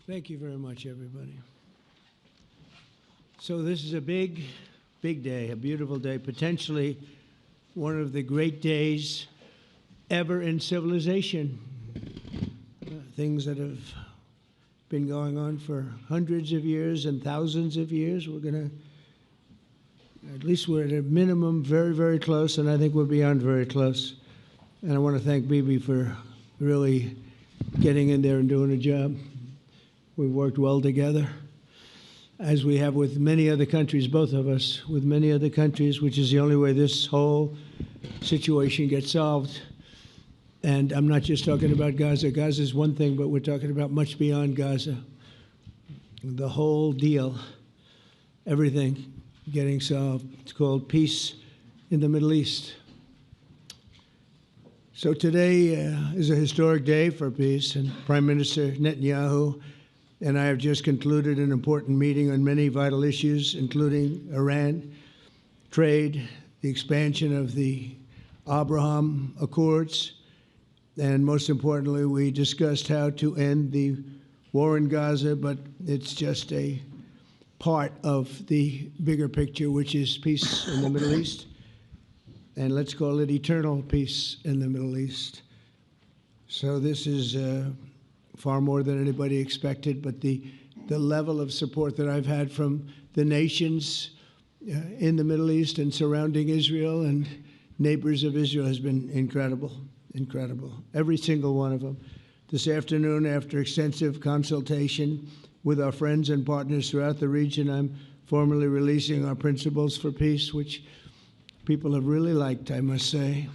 Thank you very much, everybody. So this is a big, big day, a beautiful day, potentially one of the great days ever in civilization. Things that have been going on for hundreds of years and thousands of years. We're going to, at least we're at a minimum very, very close, and I think we're beyond very close. And I want to thank Bibi for really getting in there and doing a job. We've worked well together, as we have with many other countries, both of us, with many other countries, which is the only way this whole situation gets solved. And I'm not just talking about Gaza. Gaza is one thing, but we're talking about much beyond Gaza. The whole deal, everything getting solved. It's called peace in the Middle East. So today is a historic day for peace, and Prime Minister Netanyahu and I have just concluded an important meeting on many vital issues, including Iran, trade, the expansion of the Abraham Accords, and most importantly, we discussed how to end the war in Gaza, but it's just a part of the bigger picture, which is peace in the Middle East, and let's call it eternal peace in the Middle East. So this is far more than anybody expected, but the level of support that I've had from the nations in the Middle East and surrounding Israel and neighbors of Israel has been incredible, incredible. Every single one of them. This afternoon, after extensive consultation with our friends and partners throughout the region, I'm formally releasing our principles for peace, which people have really liked, I must say.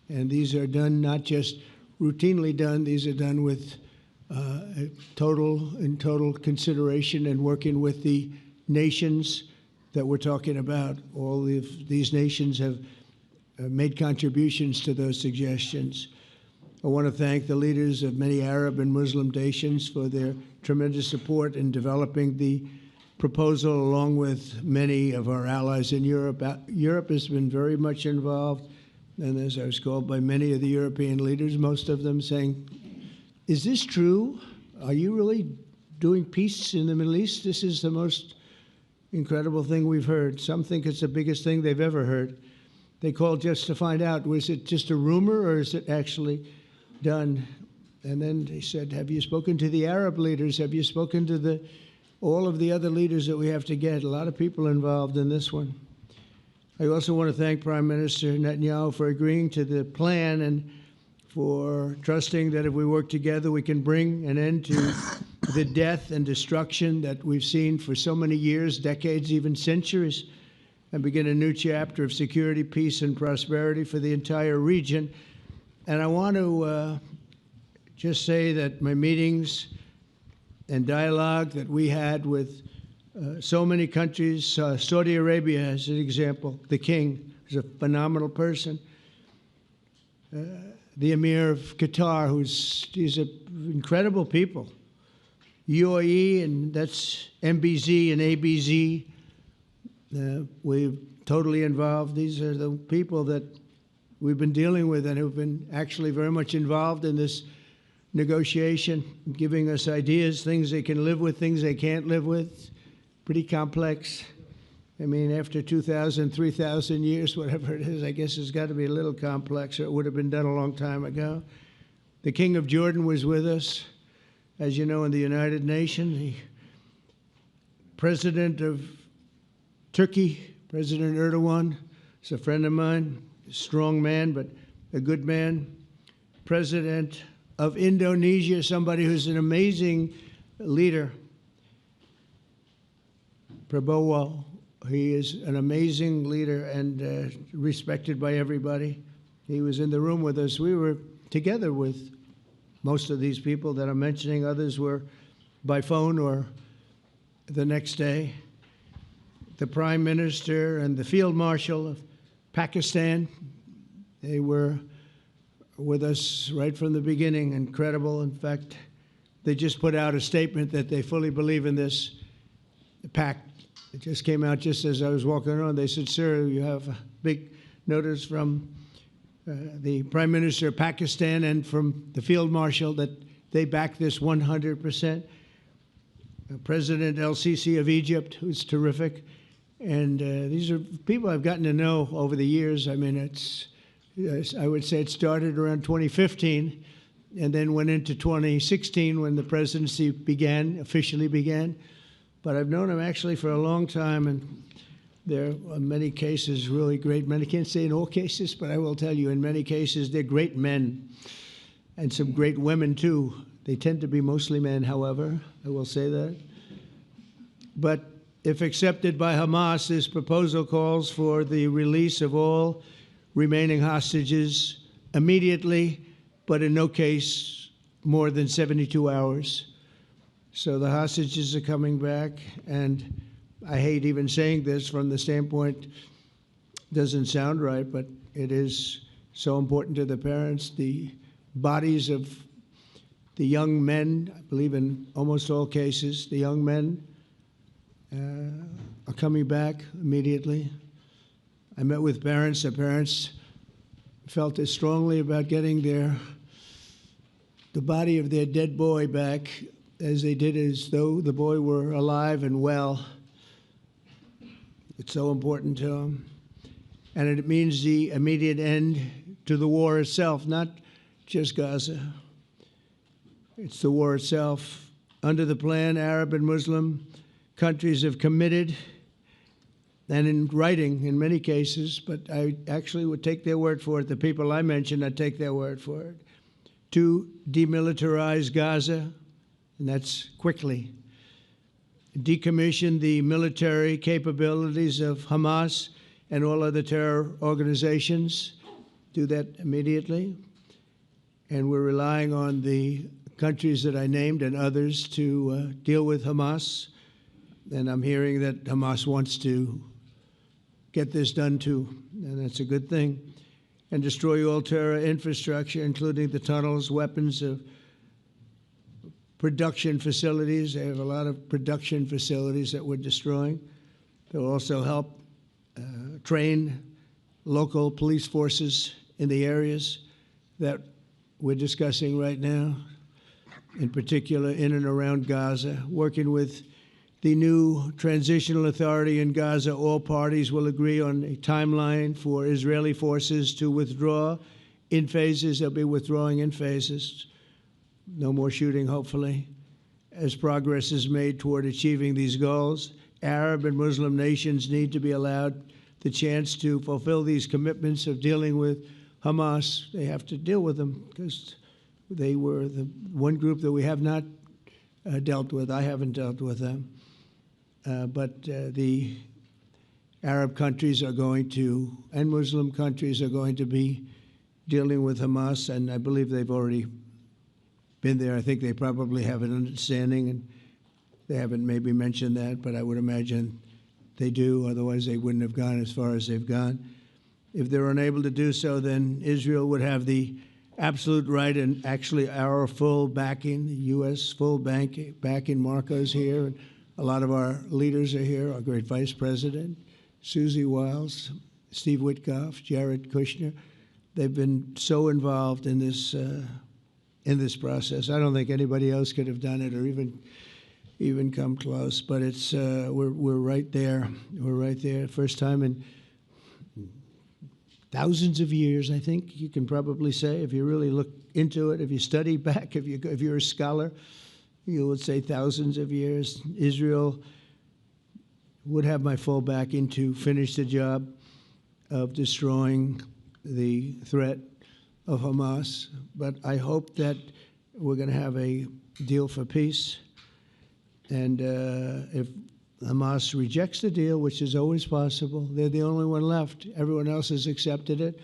And these are done, not just routinely done, these are done with total consideration and working with the nations that we're talking about. All of these nations have made contributions to those suggestions. I want to thank the leaders of many Arab and Muslim nations for their tremendous support in developing the proposal, along with many of our allies in Europe. Europe has been very much involved, and as I was called by many of the European leaders, most of them saying, is this true? Are you really doing peace in the Middle East? This is the most incredible thing we've heard. Some think it's the biggest thing they've ever heard. They called just to find out, was it just a rumor or is it actually done? And then they said, have you spoken to the Arab leaders? Have you spoken to all of the other leaders that we have to get? A lot of people involved in this one. I also want to thank Prime Minister Netanyahu for agreeing to the plan and for trusting that if we work together, we can bring an end to the death and destruction that we've seen for so many years, decades, even centuries, and begin a new chapter of security, peace, and prosperity for the entire region. And I want to just say that my meetings and dialogue that we had with so many countries, Saudi Arabia as an example, the king is a phenomenal person. The Emir of Qatar, he's an incredible people. UAE, and that's MBZ and ABZ. We're totally involved. These are the people that we've been dealing with and who've been actually very much involved in this negotiation, giving us ideas, things they can live with, things they can't live with. Pretty complex. I mean, after 2,000, 3,000 years, whatever it is, I guess it's got to be a little complex, or it would have been done a long time ago. The King of Jordan was with us, as you know, in the United Nations. The President of Turkey, President Erdogan, is a friend of mine, a strong man, but a good man. President of Indonesia, somebody who's an amazing leader, Prabowo. He is an amazing leader and respected by everybody. He was in the room with us. We were together with most of these people that I'm mentioning. Others were by phone or the next day. The Prime Minister and the Field Marshal of Pakistan, they were with us right from the beginning. Incredible. In fact, they just put out a statement that they fully believe in this pact. It just came out just as I was walking around. They said, sir, you have a big notice from the Prime Minister of Pakistan and from the Field Marshal that they back this 100%. President El-Sisi of Egypt, who's terrific. And these are people I've gotten to know over the years. I mean, I would say it started around 2015 and then went into 2016 when the presidency officially began. But I've known him actually for a long time, and there are many cases really great men. I can't say in all cases, but I will tell you in many cases they're great men and some great women too. They tend to be mostly men, however, I will say that. But if accepted by Hamas, this proposal calls for the release of all remaining hostages immediately, but in no case more than 72 hours. So the hostages are coming back, and I hate even saying this from the standpoint, doesn't sound right, but it is so important to the parents. The bodies of the young men, I believe in almost all cases, the young men are coming back immediately. I met with parents. The parents felt as strongly about getting the body of their dead boy back as they did as though the boy were alive and well. It's so important to them. And it means the immediate end to the war itself, not just Gaza. It's the war itself. Under the plan, Arab and Muslim countries have committed, and in writing in many cases, but I actually would take their word for it, the people I mentioned, I'd take their word for it, to demilitarize Gaza, and that's quickly. Decommission the military capabilities of Hamas and all other terror organizations. Do that immediately. And we're relying on the countries that I named and others to deal with Hamas. And I'm hearing that Hamas wants to get this done too, and that's a good thing. And destroy all terror infrastructure, including the tunnels, weapons of production facilities. They have a lot of production facilities that we're destroying. They'll also help train local police forces in the areas that we're discussing right now, in particular in and around Gaza, working with the new transitional authority in Gaza. All parties will agree on a timeline for Israeli forces to withdraw in phases. They'll be withdrawing in phases. No more shooting, hopefully, as progress is made toward achieving these goals. Arab and Muslim nations need to be allowed the chance to fulfill these commitments of dealing with Hamas. They have to deal with them because they were the one group that we have not dealt with. I haven't dealt with them. But the Arab countries are going to, and Muslim countries are going to be dealing with Hamas, and I believe they've already been there. I think they probably have an understanding, and they haven't maybe mentioned that, but I would imagine they do. Otherwise, they wouldn't have gone as far as they've gone. If they're unable to do so, then Israel would have the absolute right and actually our full backing, the U.S. full backing. Marco's here, and a lot of our leaders are here, our great Vice President, Susie Wiles, Steve Witkoff, Jared Kushner. They've been so involved in this process. I don't think anybody else could have done it or even come close. But it's we're right there. We're right there. First time in thousands of years, I think you can probably say, if you really look into it, if you study back, if you're a scholar, you would say thousands of years. Israel would have my full backing to finish the job of destroying the threat of Hamas. But I hope that we're going to have a deal for peace. And if Hamas rejects the deal, which is always possible, they're the only one left. Everyone else has accepted it.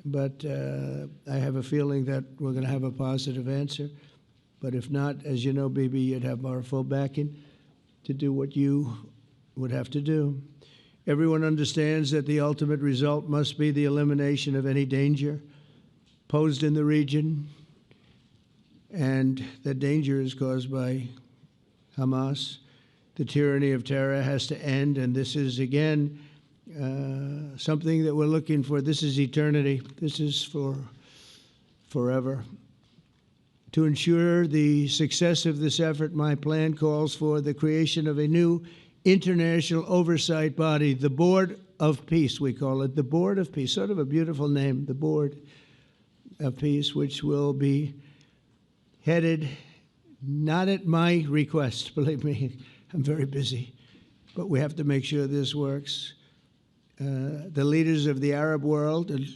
But I have a feeling that we're going to have a positive answer. But if not, as you know, Bibi, you'd have our full backing to do what you would have to do. Everyone understands that the ultimate result must be the elimination of any danger posed in the region, and that danger is caused by Hamas. The tyranny of terror has to end, and this is, again, something that we're looking for. This is eternity. This is for forever. To ensure the success of this effort, my plan calls for the creation of a new international oversight body, the Board of Peace, we call it, the Board of Peace, sort of a beautiful name, the Board of Peace, which will be headed, not at my request, believe me, I'm very busy, but we have to make sure this works. The leaders of the Arab world and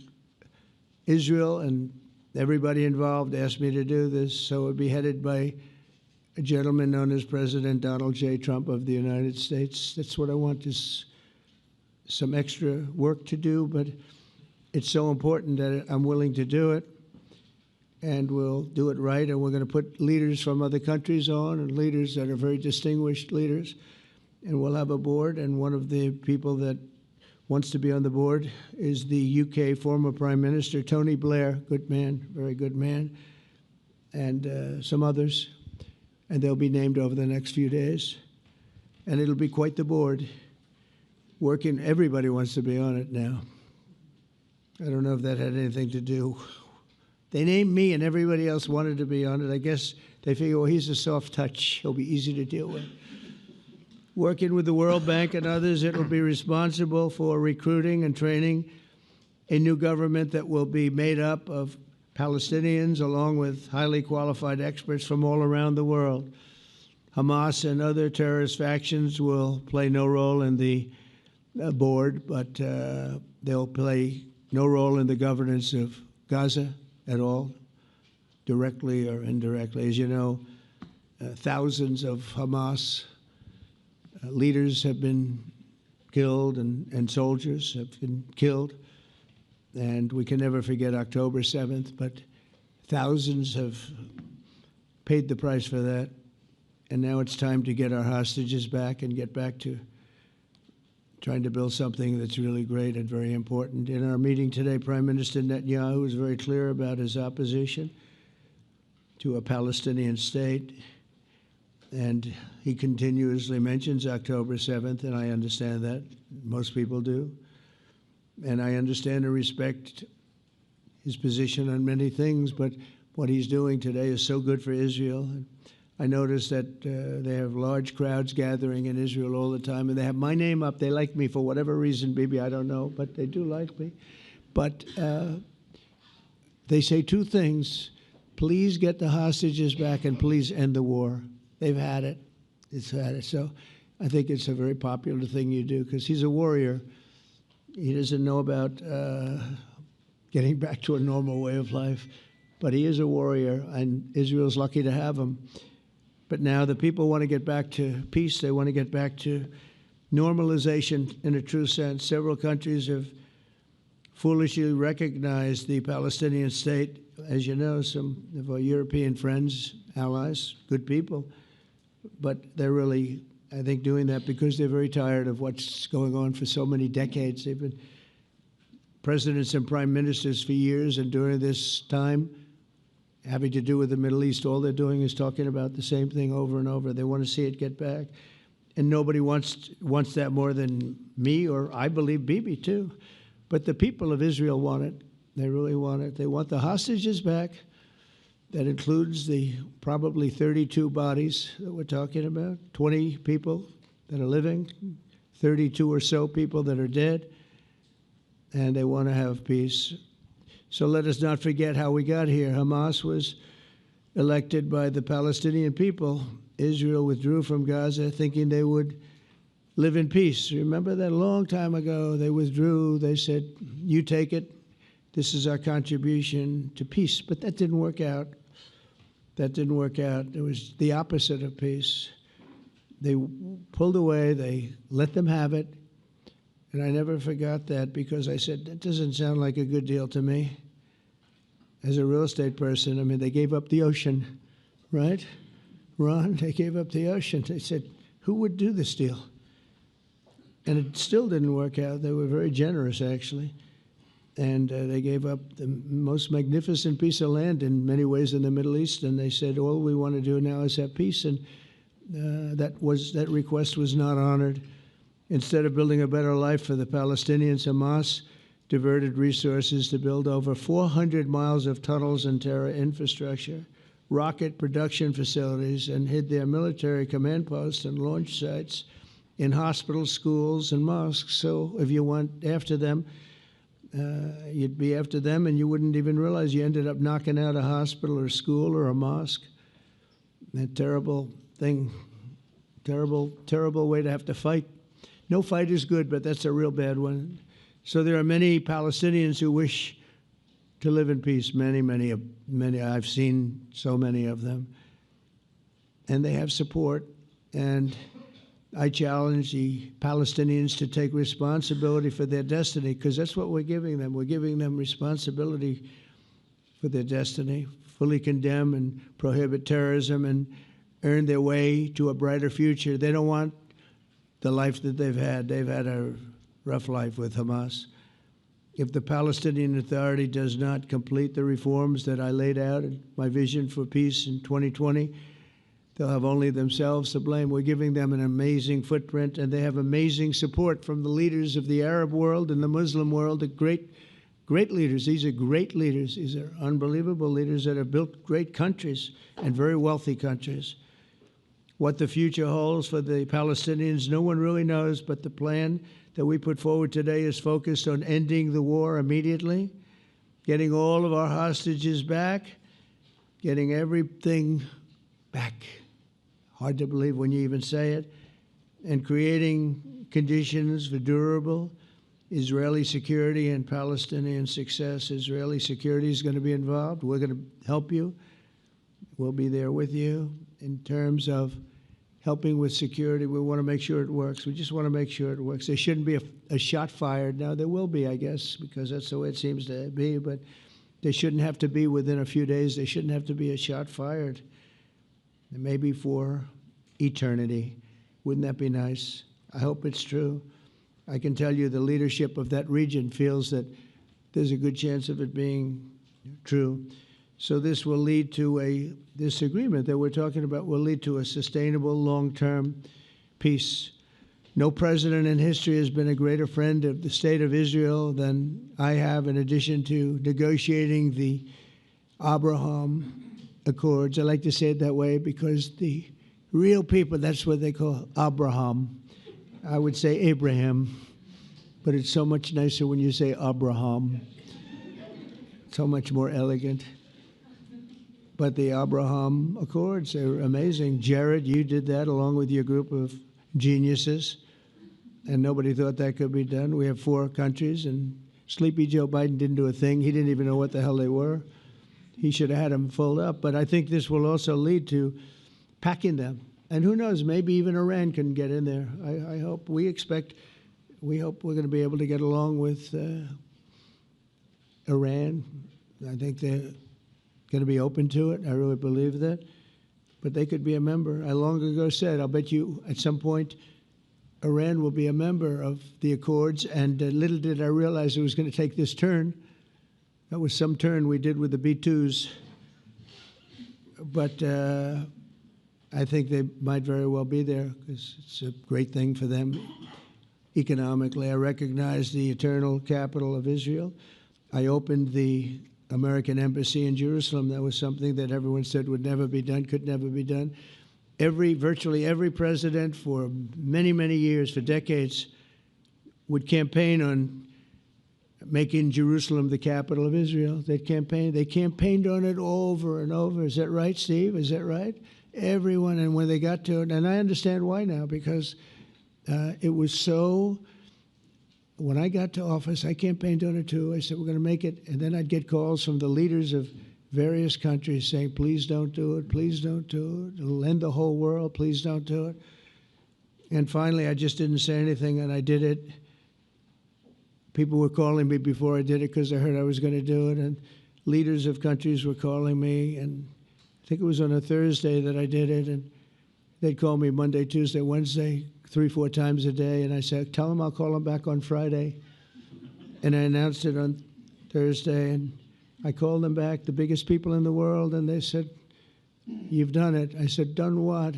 Israel and everybody involved asked me to do this, so it would be headed by a gentleman known as President Donald J. Trump of the United States. That's what I want, is some extra work to do, but it's so important that I'm willing to do it, and we'll do it right, and we're going to put leaders from other countries on, and leaders that are very distinguished leaders, and we'll have a board, and one of the people that wants to be on the board is the UK former Prime Minister, Tony Blair, good man, very good man, and some others, and they'll be named over the next few days, and it'll be quite the board. Working, everybody wants to be on it now. I don't know if that had anything to do. They named me and everybody else wanted to be on it. I guess they figure, well, he's a soft touch. He'll be easy to deal with. Working with the World Bank and others, it will be responsible for recruiting and training a new government that will be made up of Palestinians along with highly qualified experts from all around the world. Hamas and other terrorist factions will play no role in the board, but they'll play no role in the governance of Gaza at all, directly or indirectly. As you know, thousands of Hamas leaders have been killed and soldiers have been killed. And we can never forget October 7th, but thousands have paid the price for that. And now it's time to get our hostages back and get back to trying to build something that's really great and very important. In our meeting today, Prime Minister Netanyahu was very clear about his opposition to a Palestinian state. And he continuously mentions October 7th, and I understand that. Most people do. And I understand and respect his position on many things, but what he's doing today is so good for Israel. I notice that they have large crowds gathering in Israel all the time, and they have my name up. They like me for whatever reason, maybe I don't know, but they do like me. But they say two things: please get the hostages back, and please end the war. They've had it. It's had it. So I think it's a very popular thing you do, because he's a warrior. He doesn't know about getting back to a normal way of life, but he is a warrior, and Israel's lucky to have him. But now the people want to get back to peace. They want to get back to normalization in a true sense. Several countries have foolishly recognized the Palestinian state. As you know, some of our European friends, allies, good people, but they're really, I think, doing that because they're very tired of what's going on for so many decades. They've been presidents and prime ministers for years, and during this time, having to do with the Middle East, all they're doing is talking about the same thing over and over. They want to see it get back. And nobody wants that more than me, or I believe Bibi too. But the people of Israel want it. They really want it. They want the hostages back. That includes the probably 32 bodies that we're talking about, 20 people that are living, 32 or so people that are dead, and they want to have peace. So let us not forget how we got here. Hamas was elected by the Palestinian people. Israel withdrew from Gaza thinking they would live in peace. Remember that a long time ago? They withdrew. They said, you take it. This is our contribution to peace. But that didn't work out. That didn't work out. It was the opposite of peace. They pulled away. They let them have it. And I never forgot that, because I said, that doesn't sound like a good deal to me. As a real estate person, I mean, they gave up the ocean, right? Ron, they gave up the ocean. They said, who would do this deal? And it still didn't work out. They were very generous, actually. And they gave up the most magnificent piece of land in many ways in the Middle East. And they said, all we want to do now is have peace. And that request was not honored. Instead of building a better life for the Palestinians, Hamas diverted resources to build over 400 miles of tunnels and terror infrastructure, rocket production facilities and hid their military command posts and launch sites in hospitals, schools, and mosques. So if you went after them, you'd be after them, and you wouldn't even realize you ended up knocking out a hospital or school or a mosque. A terrible thing, terrible, terrible way to have to fight. No fight is good, but that's a real bad one. So there are many Palestinians who wish to live in peace. Many. I've seen so many of them. And they have support. And I challenge the Palestinians to take responsibility for their destiny, because that's what we're giving them. We're giving them responsibility for their destiny, fully condemn and prohibit terrorism and earn their way to a brighter future. They don't want the life that they've had. They've had a rough life with Hamas. If the Palestinian Authority does not complete the reforms that I laid out in my vision for peace in 2020, they'll have only themselves to blame. We're giving them an amazing footprint, and they have amazing support from the leaders of the Arab world and the Muslim world, the great leaders. These are great leaders. These are unbelievable leaders that have built great countries and very wealthy countries. What the future holds for the Palestinians, no one really knows, but the plan that we put forward today is focused on ending the war immediately, getting all of our hostages back, getting everything back. Hard to believe when you even say it, and creating conditions for durable Israeli security and Palestinian success. Israeli security is going to be involved. We're going to help you. We'll be there with you in terms of helping with security. We want to make sure it works. We just want to make sure it works. There shouldn't be a shot fired. Now, there will be, I guess, because that's the way it seems to be, but there shouldn't have to be within a few days. There shouldn't have to be a shot fired. Maybe for eternity. Wouldn't that be nice? I hope it's true. I can tell you the leadership of that region feels that there's a good chance of it being true. So this will lead to this agreement that we're talking about will lead to a sustainable long-term peace. No president in history has been a greater friend of the state of Israel than I have, in addition to negotiating the Abraham Accords. I like to say it that way because the real people, that's what they call Abraham. I would say Abraham, but it's so much nicer when you say Abraham. So much more elegant. But the Abraham Accords are amazing. Jared, you did that along with your group of geniuses, and nobody thought that could be done. We have 4 countries, and Sleepy Joe Biden didn't do a thing. He didn't even know what the hell they were. He should have had them filled up. But I think this will also lead to packing them. And who knows, maybe even Iran can get in there. I hope, we hope we're going to be able to get along with Iran. I think they're going to be open to it. I really believe that. But they could be a member. I long ago said, I'll bet you at some point Iran will be a member of the Accords. And little did I realize it was going to take this turn. That was some turn we did with the B-2s. But I think they might very well be there because it's a great thing for them economically. I recognize the eternal capital of Israel. I opened the American embassy in Jerusalem. That was something that everyone said would never be done, could never be done. Virtually every president for many, many years, for decades, would campaign on making Jerusalem the capital of Israel. They campaigned on it over and over. Is that right, Steve? Is that right? Everyone, and when they got to it, and I understand why now, because it was so, when I got to office, I campaigned on it too. I said, we're going to make it, and then I'd get calls from the leaders of various countries saying, please don't do it, please don't do it. It'll end the whole world, please don't do it. And finally, I just didn't say anything, and I did it. People were calling me before I did it because I heard I was going to do it, and leaders of countries were calling me, and I think it was on a Thursday that I did it, and they'd call me Monday, Tuesday, Wednesday, 3-4 times a day, and I said, tell them I'll call them back on Friday. And I announced it on Thursday, and I called them back, the biggest people in the world, and they said, you've done it. I said, done what?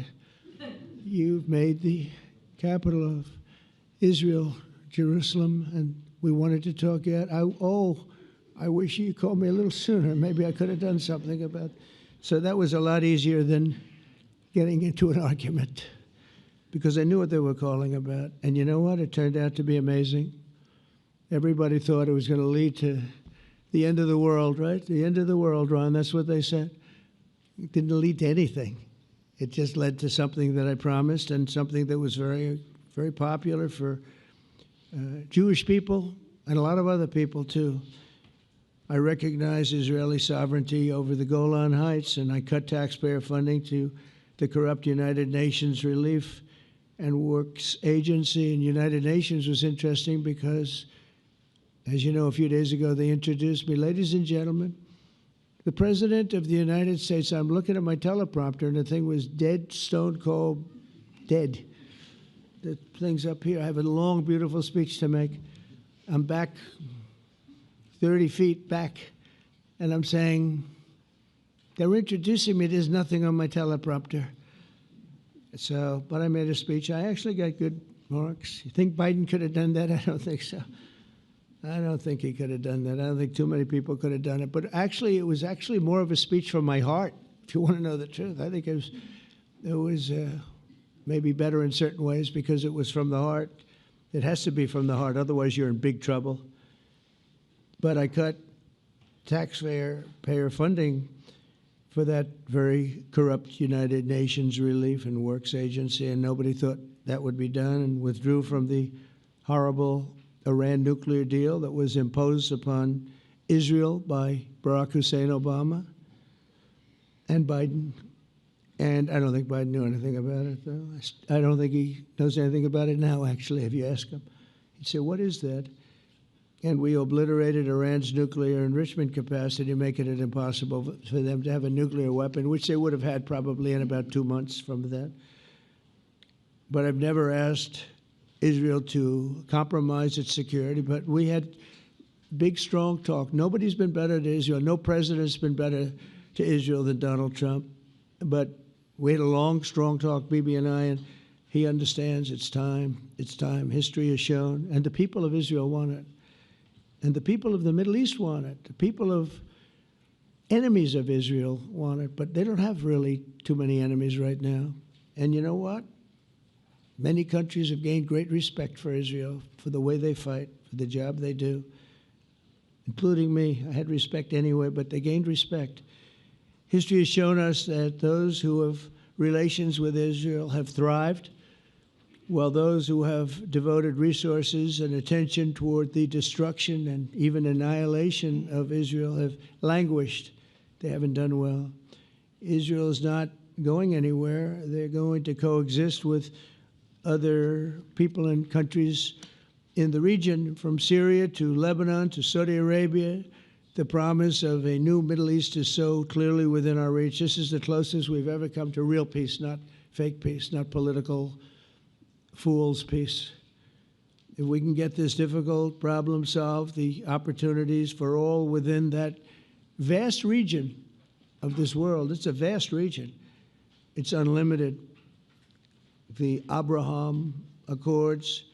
You've made the capital of Israel, Jerusalem, and we wanted to talk yet. I wish you called me a little sooner. Maybe I could have done something about So that was a lot easier than getting into an argument, because I knew what they were calling about. And you know what? It turned out to be amazing. Everybody thought it was going to lead to the end of the world, right? The end of the world, Ron, that's what they said. It didn't lead to anything. It just led to something that I promised, and something that was very, very popular for Jewish people and a lot of other people, too. I recognize Israeli sovereignty over the Golan Heights, and I cut taxpayer funding to the corrupt United Nations Relief and Works Agency. And United Nations was interesting because, as you know, a few days ago they introduced me. Ladies and gentlemen, the President of the United States. I'm looking at my teleprompter, and the thing was dead, stone cold, dead. The thing's up here. I have a long, beautiful speech to make. I'm back 30 feet back, and I'm saying, they're introducing me. There's nothing on my teleprompter. So, but I made a speech. I actually got good marks. You think Biden could have done that? I don't think so. I don't think he could have done that. I don't think too many people could have done it. But actually, it was actually more of a speech from my heart, if you want to know the truth. I think it was maybe better in certain ways because it was from the heart. It has to be from the heart. Otherwise, you're in big trouble. But I cut taxpayer funding for that very corrupt United Nations Relief and Works Agency, and nobody thought that would be done, and withdrew from the horrible Iran nuclear deal that was imposed upon Israel by Barack Hussein Obama and Biden. And I don't think Biden knew anything about it, though. I don't think he knows anything about it now, actually, if you ask him. He'd say, what is that? And we obliterated Iran's nuclear enrichment capacity, making it impossible for them to have a nuclear weapon, which they would have had probably in about 2 months from that. But I've never asked Israel to compromise its security, but we had big, strong talk. Nobody's been better to Israel. No president's been better to Israel than Donald Trump. But we had a long, strong talk, Bibi and I, and he understands it's time. It's time. History has shown, and the people of Israel want it. And the people of the Middle East want it. The people of enemies of Israel want it, but they don't have really too many enemies right now. And you know what? Many countries have gained great respect for Israel, for the way they fight, for the job they do, including me. I had respect anyway, but they gained respect. History has shown us that those who have relations with Israel have thrived, while those who have devoted resources and attention toward the destruction and even annihilation of Israel have languished. They haven't done well. Israel is not going anywhere. They're going to coexist with other people and countries in the region, from Syria to Lebanon to Saudi Arabia. The promise of a new Middle East is so clearly within our reach. This is the closest we've ever come to real peace, not fake peace, not political fool's peace. If we can get this difficult problem solved, the opportunities for all within that vast region of this world, it's a vast region, it's unlimited. The Abraham Accords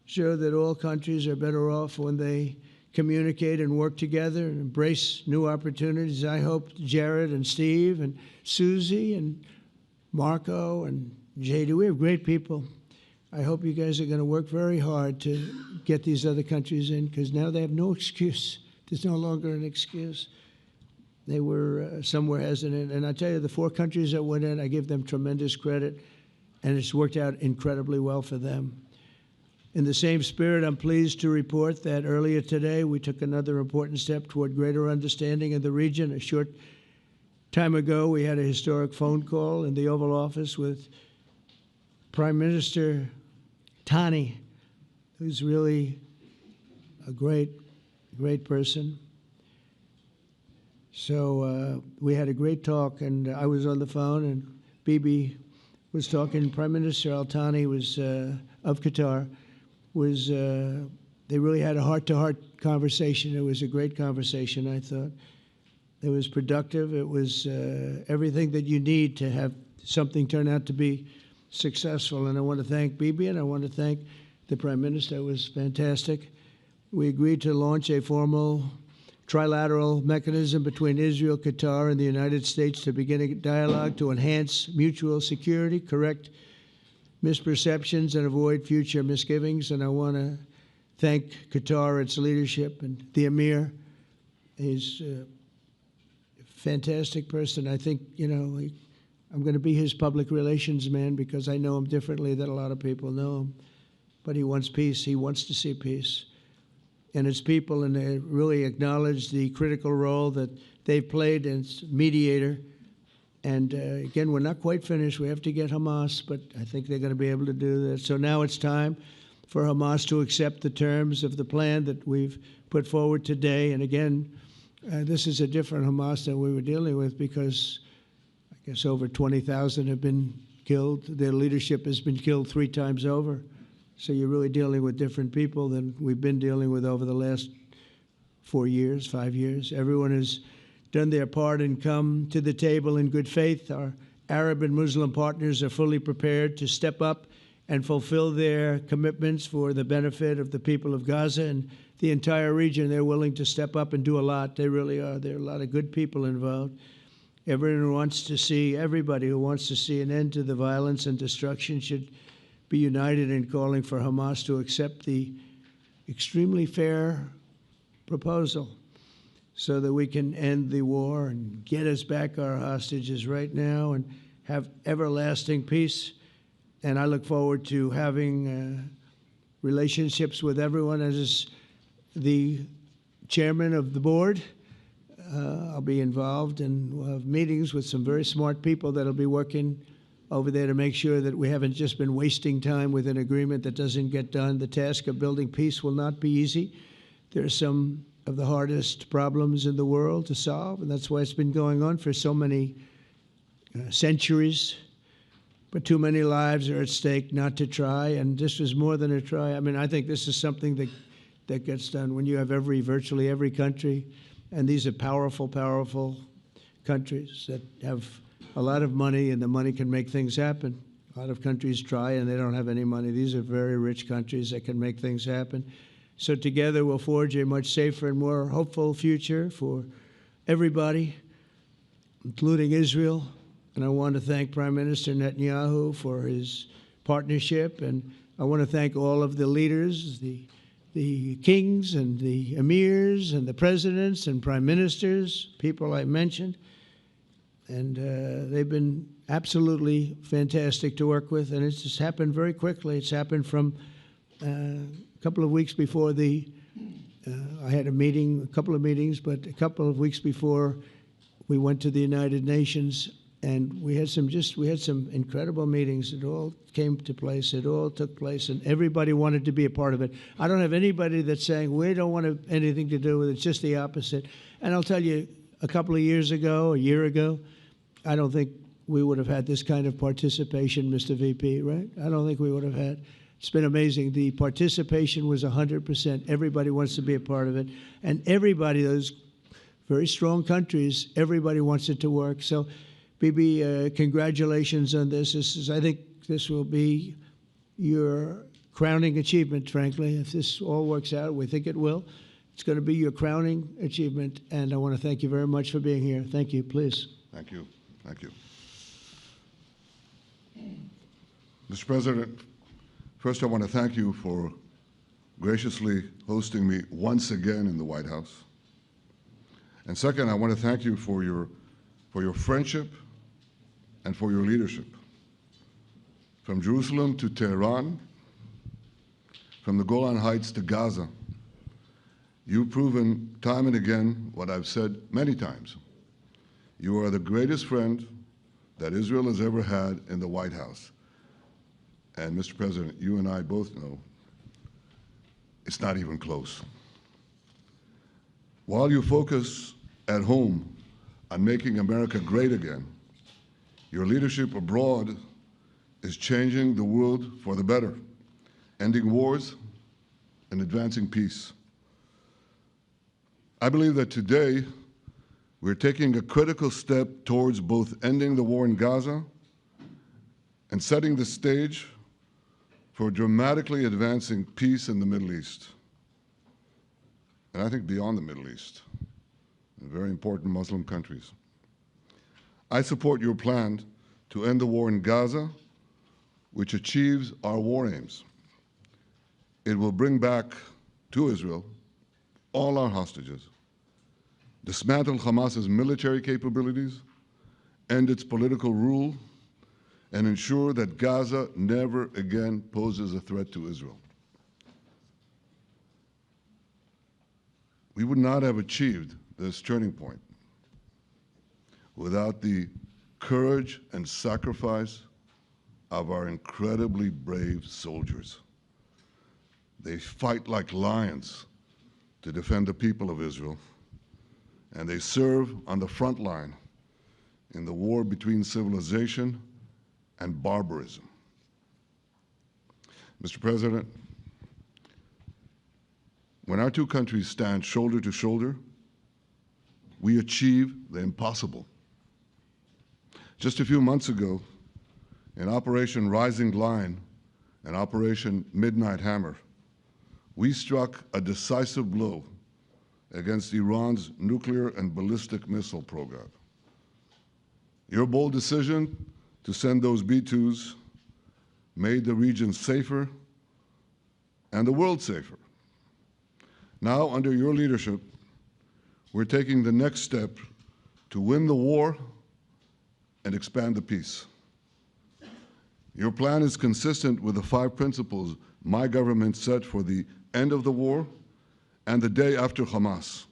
show that all countries are better off when they communicate and work together and embrace new opportunities. I hope Jared and Steve and Susie and Marco and JD, we have great people. I hope you guys are going to work very hard to get these other countries in, because now they have no excuse. There's no longer an excuse. They were somewhere hesitant. And I tell you, the 4 countries that went in, I give them tremendous credit, and it's worked out incredibly well for them. In the same spirit, I'm pleased to report that earlier today we took another important step toward greater understanding in the region. A short time ago, we had a historic phone call in the Oval Office with Prime Minister Tani, who's really a great person. So we had a great talk, and I was on the phone, and Bibi was talking. Prime Minister Al-Thani was of Qatar. They really had a heart-to-heart conversation. It was a great conversation, I thought. It was productive. It was everything that you need to have something turn out to be successful. And I want to thank Bibi, and I want to thank the Prime Minister. It was fantastic. We agreed to launch a formal trilateral mechanism between Israel, Qatar, and the United States to begin a dialogue to enhance mutual security, correct misperceptions, and avoid future misgivings. And I want to thank Qatar, its leadership, and the Emir. He's a fantastic person. I think, I'm going to be his public relations man because I know him differently than a lot of people know him. But he wants peace. He wants to see peace. And his people, and they really acknowledge the critical role that they've played as mediator. And again, we're not quite finished. We have to get Hamas, but I think they're going to be able to do that. So now it's time for Hamas to accept the terms of the plan that we've put forward today. And again, this is a different Hamas than we were dealing with because I guess over 20,000 have been killed. Their leadership has been killed 3 times over. So you're really dealing with different people than we've been dealing with over the last 4 years, 5 years. Everyone has done their part and come to the table in good faith. Our Arab and Muslim partners are fully prepared to step up and fulfill their commitments for the benefit of the people of Gaza and the entire region. They're willing to step up and do a lot. They really are. There are a lot of good people involved. Everybody who wants to see an end to the violence and destruction should be united in calling for Hamas to accept the extremely fair proposal so that we can end the war and get us back our hostages right now and have everlasting peace. And I look forward to having relationships with everyone. As the chairman of the board, I'll be involved, and we'll have meetings with some very smart people that'll be working over there to make sure that we haven't just been wasting time with an agreement that doesn't get done. The task of building peace will not be easy. There are some of the hardest problems in the world to solve, and that's why it's been going on for so many centuries. But too many lives are at stake not to try, and this was more than a try. I mean, I think this is something that gets done when you have virtually every country, and these are powerful, powerful countries that have a lot of money, and the money can make things happen. A lot of countries try, and they don't have any money. These are very rich countries that can make things happen. So together we'll forge a much safer and more hopeful future for everybody, including Israel. And I want to thank Prime Minister Netanyahu for his partnership. And I want to thank all of the leaders, the kings and the emirs and the presidents and prime ministers, people I mentioned. And they've been absolutely fantastic to work with. And it's just happened very quickly. It's happened from a couple of weeks before I had a couple of meetings, but a couple of weeks before we went to the United Nations, and we had some incredible meetings. It all came to place. It all took place, and everybody wanted to be a part of it. I don't have anybody that's saying we don't want anything to do with it. It's just the opposite. And I'll tell you, a couple of years ago, a year ago, I don't think we would have had this kind of participation, Mr. VP, right? I don't think we would have had. It's been amazing. The participation was 100%. Everybody wants to be a part of it. And everybody, those very strong countries, everybody wants it to work. So, Bibi, congratulations on this. I think this will be your crowning achievement, frankly. If this all works out, we think it will. It's going to be your crowning achievement. And I want to thank you very much for being here. Thank you. Please. Thank you. Thank you. Mr. President, first I want to thank you for graciously hosting me once again in the White House. And second, I want to thank you for your friendship and for your leadership. From Jerusalem to Tehran, from the Golan Heights to Gaza, you've proven time and again what I've said many times. You are the greatest friend that Israel has ever had in the White House. And Mr. President, you and I both know it's not even close. While you focus at home on making America great again, your leadership abroad is changing the world for the better, ending wars and advancing peace. I believe that today we're taking a critical step towards both ending the war in Gaza and setting the stage for dramatically advancing peace in the Middle East, and I think beyond the Middle East. very important Muslim countries. I support your plan to end the war in Gaza, which achieves our war aims. It will bring back to Israel all our hostages, dismantle Hamas's military capabilities, end its political rule, and ensure that Gaza never again poses a threat to Israel. We would not have achieved this turning point without the courage and sacrifice of our incredibly brave soldiers. They fight like lions to defend the people of Israel, and they serve on the front line in the war between civilization and barbarism. Mr. President, when our two countries stand shoulder to shoulder, we achieve the impossible. Just a few months ago, in Operation Rising Lion and Operation Midnight Hammer, we struck a decisive blow against Iran's nuclear and ballistic missile program. Your bold decision to send those B-2s made the region safer and the world safer. Now, under your leadership, we're taking the next step to win the war and expand the peace. Your plan is consistent with the 5 principles my government set for the end of the war and the day after Hamas.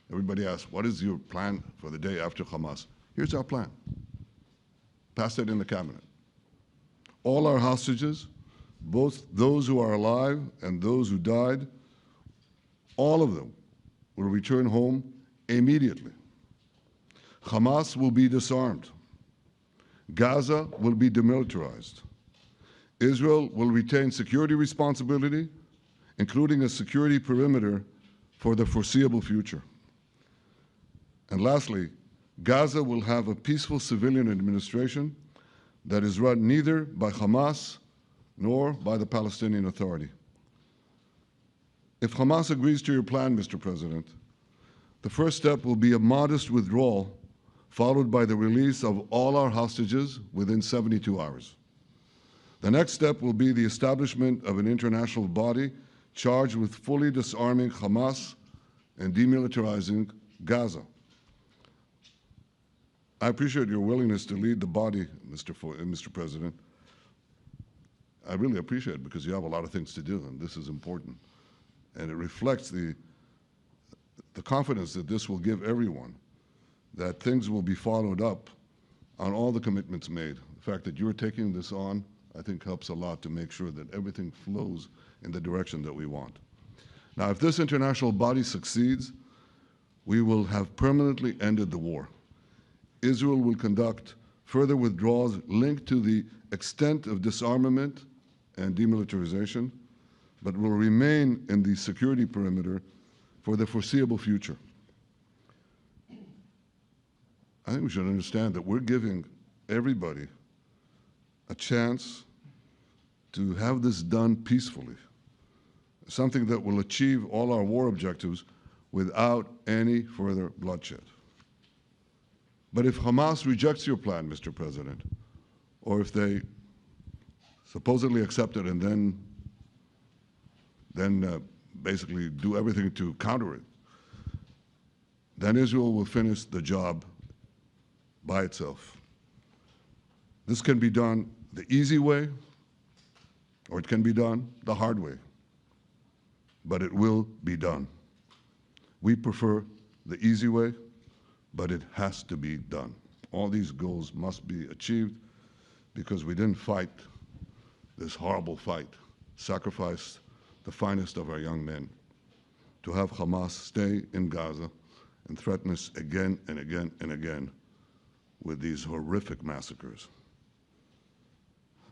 Everybody asks, what is your plan for the day after Hamas? Here's our plan. Passed it in the cabinet. All our hostages, both those who are alive and those who died, all of them will return home immediately. Hamas will be disarmed. Gaza will be demilitarized. Israel will retain security responsibility, including a security perimeter for the foreseeable future. And lastly, Gaza will have a peaceful civilian administration that is run neither by Hamas nor by the Palestinian Authority. If Hamas agrees to your plan, Mr. President, the first step will be a modest withdrawal, followed by the release of all our hostages within 72 hours. The next step will be the establishment of an international body charged with fully disarming Hamas and demilitarizing Gaza. I appreciate your willingness to lead the body, Mr. President. I really appreciate it because you have a lot of things to do, and this is important. And it reflects the confidence that this will give everyone, that things will be followed up on all the commitments made. The fact that you're taking this on, I think, helps a lot to make sure that everything flows in the direction that we want. Now, if this international body succeeds, we will have permanently ended the war. Israel will conduct further withdrawals linked to the extent of disarmament and demilitarization, but will remain in the security perimeter for the foreseeable future. I think we should understand that we're giving everybody a chance to have this done peacefully, something that will achieve all our war objectives without any further bloodshed. But if Hamas rejects your plan, Mr. President, or if they supposedly accept it and then basically do everything to counter it, then Israel will finish the job by itself. This can be done the easy way, or it can be done the hard way, but it will be done. We prefer the easy way, but it has to be done. All these goals must be achieved because we didn't fight this horrible fight, sacrifice the finest of our young men to have Hamas stay in Gaza and threaten us again and again and again with these horrific massacres.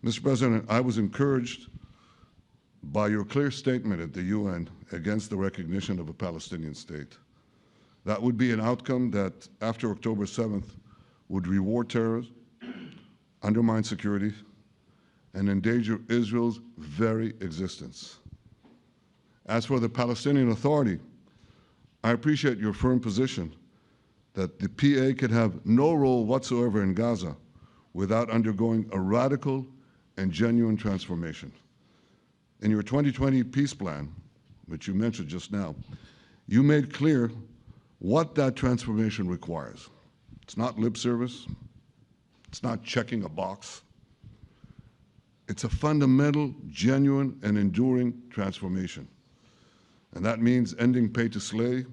Mr. President, I was encouraged by your clear statement at the UN against the recognition of a Palestinian state. That would be an outcome that, after October 7th, would reward terrorism, undermine security, and endanger Israel's very existence. As for the Palestinian Authority, I appreciate your firm position that the PA could have no role whatsoever in Gaza without undergoing a radical and genuine transformation. In your 2020 peace plan, which you mentioned just now, you made clear what that transformation requires. It's not lip service. It's not checking a box. It's a fundamental, genuine, and enduring transformation. And that means ending pay to slay,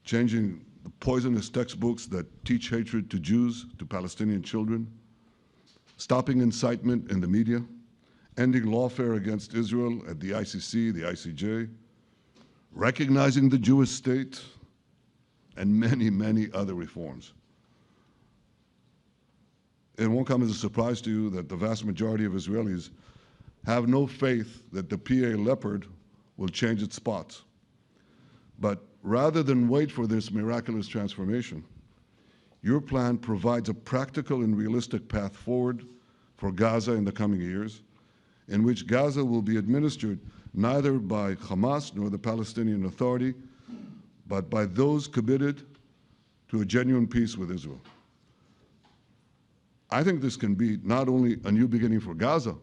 changing the poisonous textbooks that teach hatred to Jews, to Palestinian children, stopping incitement in the media, ending lawfare against Israel at the ICC, the ICJ, recognizing the Jewish state, and many, many other reforms. It won't come as a surprise to you that the vast majority of Israelis have no faith that the PA Leopard will change its spots. But rather than wait for this miraculous transformation, your plan provides a practical and realistic path forward for Gaza in the coming years, in which Gaza will be administered neither by Hamas nor the Palestinian Authority, but by those committed to a genuine peace with Israel. I think this can be not only a new beginning for Gaza,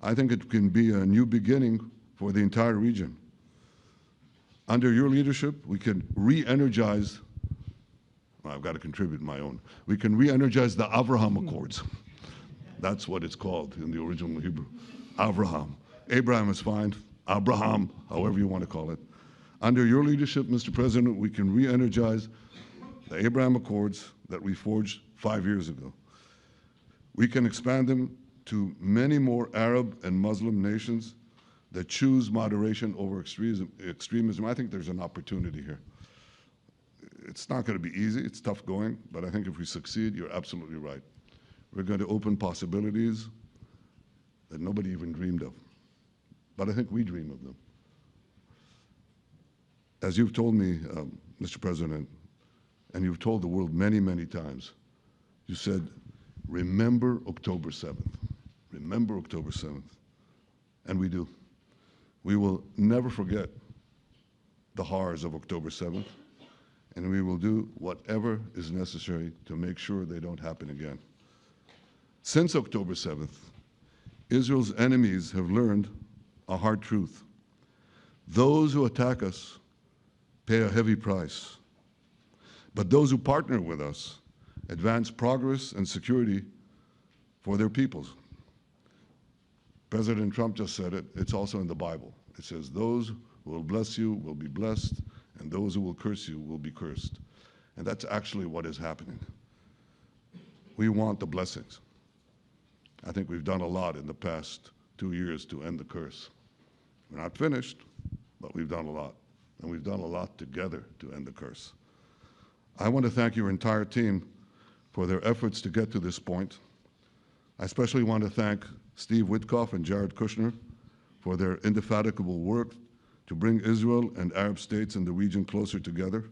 I think it can be a new beginning for the entire region. Under your leadership, we can re-energize, well, I've got to contribute my own, we can re-energize the Abraham Accords. That's what it's called in the original Hebrew, Abraham. Abraham is fine, Abraham, however you want to call it. Under your leadership, Mr. President, we can re-energize the Abraham Accords that we forged 5 years ago. We can expand them to many more Arab and Muslim nations that choose moderation over extremism. I think there's an opportunity here. It's not going to be easy, it's tough going, but I think if we succeed, you're absolutely right. We're going to open possibilities that nobody even dreamed of. But I think we dream of them. As you've told me, Mr. President, and you've told the world many, many times, you said, remember October 7th. Remember October 7th. And we do. We will never forget the horrors of October 7th, and we will do whatever is necessary to make sure they don't happen again. Since October 7th, Israel's enemies have learned a hard truth. Those who attack us pay a heavy price, but those who partner with us advance progress and security for their peoples. President Trump just said it. It's also in the Bible. It says, those who will bless you will be blessed, and those who will curse you will be cursed. And that's actually what is happening. We want the blessings. I think we've done a lot in the past 2 years to end the curse. We're not finished, but we've done a lot. And we've done a lot together to end the curse. I want to thank your entire team for their efforts to get to this point. I especially want to thank Steve Witkoff and Jared Kushner for their indefatigable work to bring Israel and Arab states in the region closer together.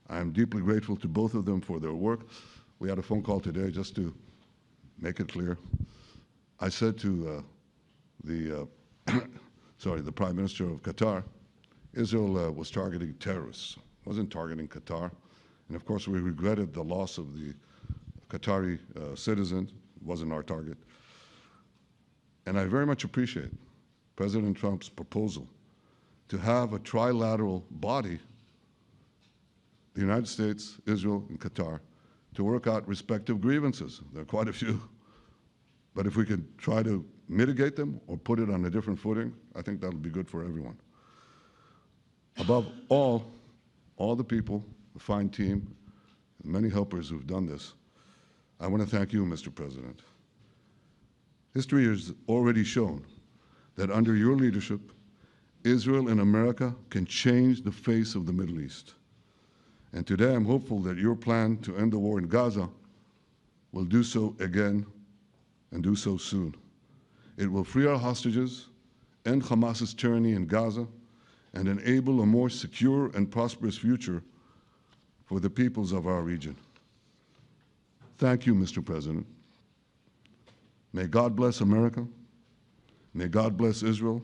I am deeply grateful to both of them for their work. We had a phone call today just to make it clear. I said to the Prime Minister of Qatar, Israel was targeting terrorists, wasn't targeting Qatar. And of course, we regretted the loss of the Qatari citizen, wasn't our target. And I very much appreciate President Trump's proposal to have a trilateral body, the United States, Israel, and Qatar, to work out respective grievances. There are quite a few. But if we could try to mitigate them or put it on a different footing, I think that'll be good for everyone. Above all the people, the fine team, and many helpers who've done this, I want to thank you, Mr. President. History has already shown that under your leadership, Israel and America can change the face of the Middle East. And today I'm hopeful that your plan to end the war in Gaza will do so again and do so soon. It will free our hostages, end Hamas's tyranny in Gaza, and enable a more secure and prosperous future for the peoples of our region. Thank you, Mr. President. May God bless America. May God bless Israel.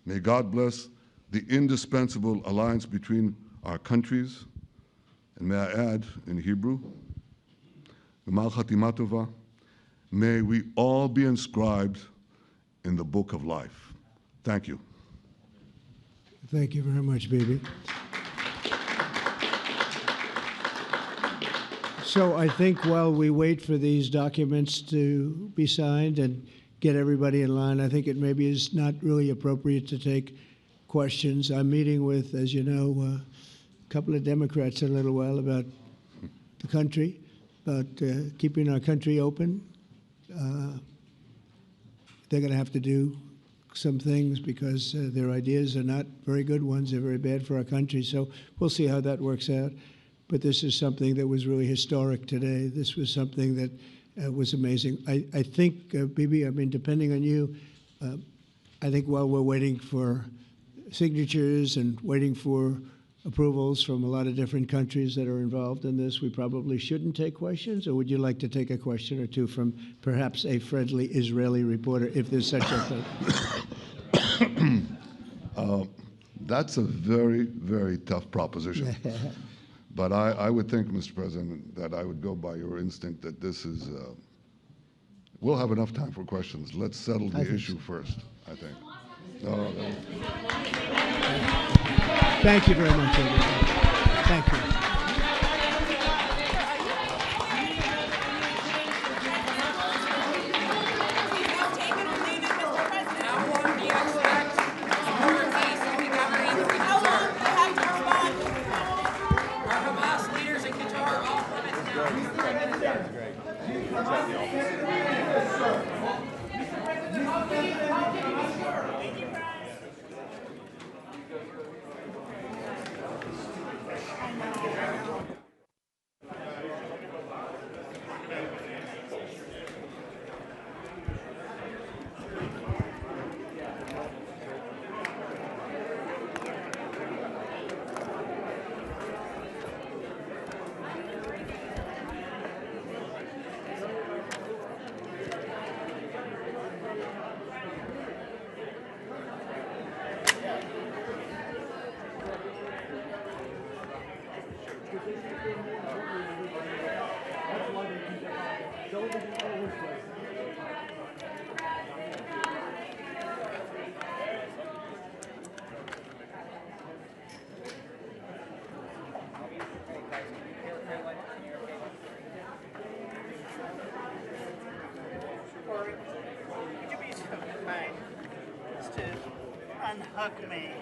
May God bless the indispensable alliance between our countries. And may I add, in Hebrew, G'mal Chatima Tova, may we all be inscribed in the book of life. Thank you. Thank you very much, Bibi. So I think while we wait for these documents to be signed and get everybody in line, I think it maybe is not really appropriate to take questions. I'm meeting with, as you know, a couple of Democrats in a little while about the country, about keeping our country open. They're going to have to do some things because their ideas are not very good ones. They're very bad for our country. So we'll see how that works out. But this is something that was really historic today. This was something that was amazing. I think, Bibi, I mean, depending on you, I think while we're waiting for signatures and waiting for approvals from a lot of different countries that are involved in this, we probably shouldn't take questions? Or would you like to take a question or two from perhaps a friendly Israeli reporter, if there's such a thing? That's a very, very tough proposition. But I would think, Mr. President, that I would go by your instinct that this is, we'll have enough time for questions. Let's settle the issue first, I think. No. Thank you very much, everybody. Thank you. Would you be so kind as to unhook me